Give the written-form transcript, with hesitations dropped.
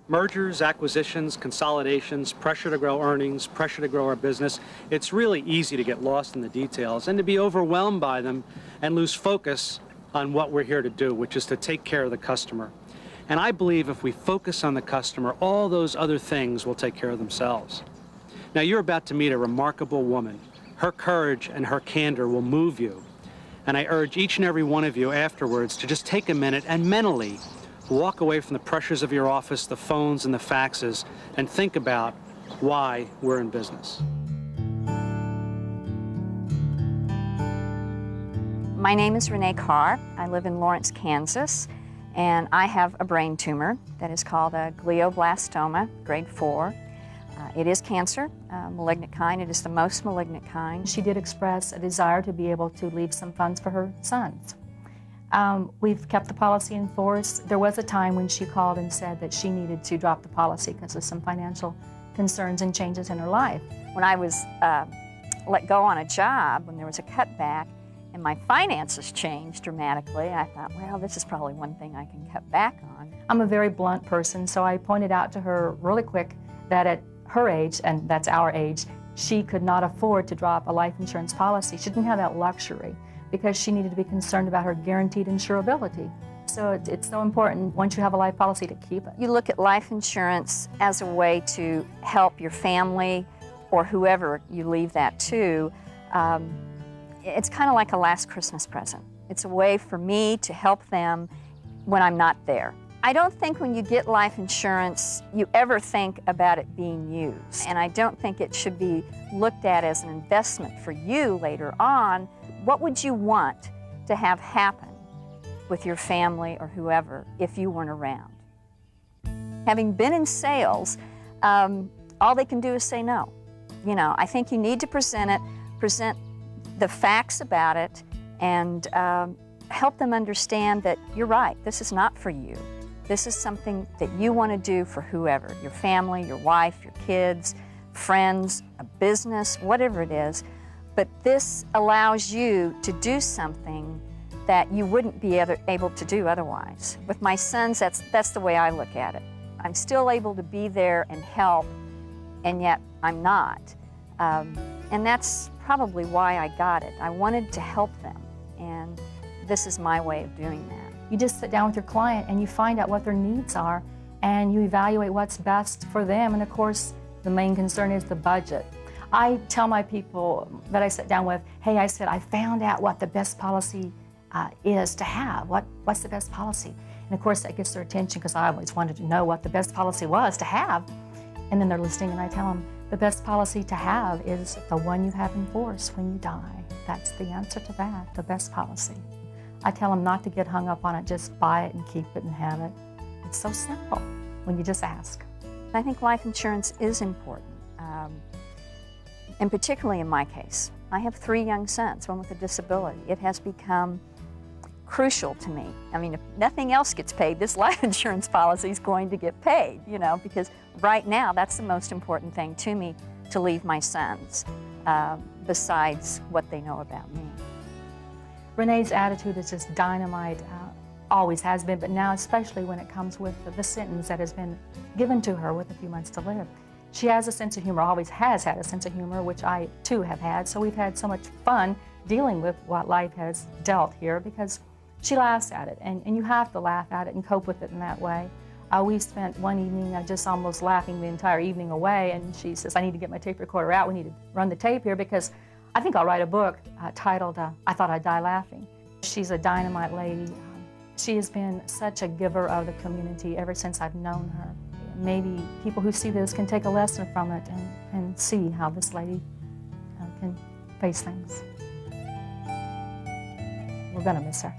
Mergers, acquisitions, consolidations, pressure to grow earnings, pressure to grow our business. It's really easy to get lost in the details and to be overwhelmed by them and lose focus on what we're here to do, which is to take care of the customer. And I believe if we focus on the customer, all those other things will take care of themselves. Now, you're about to meet a remarkable woman. Her courage and her candor will move you. And I urge each and every one of you afterwards to just take a minute and mentally walk away from the pressures of your office, the phones and the faxes, and think about why we're in business. My name is Renee Karr. I live in Lawrence, Kansas, and I have a brain tumor that is called a glioblastoma, grade 4. It is cancer, malignant kind. It is the most malignant kind. She did express a desire to be able to leave some funds for her sons. We've kept the policy in force. There was a time when she called and said that she needed to drop the policy because of some financial concerns and changes in her life. When I was let go on a job, when there was a cutback, and my finances changed dramatically, I thought, well, this is probably one thing I can cut back on. I'm a very blunt person, so I pointed out to her really quick that at her age, and that's our age, she could not afford to drop a life insurance policy. She didn't have that luxury because she needed to be concerned about her guaranteed insurability. So it's so important, once you have a life policy, to keep it. You look at life insurance as a way to help your family or whoever you leave that to. It's kind of like a last Christmas present. It's a way for me to help them when I'm not there. I don't think when you get life insurance, you ever think about it being used. And I don't think it should be looked at as an investment for you later on. What would you want to have happen with your family or whoever if you weren't around? Having been in sales, all they can do is say no. You know, I think you need to present the facts about it and help them understand that you're right, this is not for you. This is something that you want to do for whoever, your family, your wife, your kids, friends, a business, whatever it is. But this allows you to do something that you wouldn't be able to do otherwise. With my sons, that's the way I look at it. I'm still able to be there and help, and yet I'm not. And that's probably why I got it. I wanted to help them, and this is my way of doing that. You just sit down with your client and you find out what their needs are, and you evaluate what's best for them, and of course, the main concern is the budget. I tell my people that I sit down with, hey, I said, I found out what the best policy is to have. What's the best policy? And of course, that gets their attention because I always wanted to know what the best policy was to have. And then they're listening, and I tell them, the best policy to have is the one you have in force when you die. That's the answer to that, the best policy. I tell them not to get hung up on it, just buy it and keep it and have it. It's so simple when you just ask. I think life insurance is important, and particularly in my case. I have 3 young sons, one with a disability. It has become crucial to me. I mean, if nothing else gets paid, this life insurance policy is going to get paid, you know, because right now that's the most important thing to me, to leave my sons, besides what they know about me. Renee's attitude is just dynamite, always has been, but now especially when it comes with the sentence that has been given to her with a few months to live. She has a sense of humor, always has had a sense of humor, which I too have had, so we've had so much fun dealing with what life has dealt here because she laughs at it, and you have to laugh at it and cope with it in that way. We spent one evening just almost laughing the entire evening away, and she says, I need to get my tape recorder out, we need to run the tape here because I think I'll write a book titled, I Thought I'd Die Laughing. She's a dynamite lady. She has been such a giver of the community ever since I've known her. Maybe people who see this can take a lesson from it and see how this lady can face things. We're going to miss her.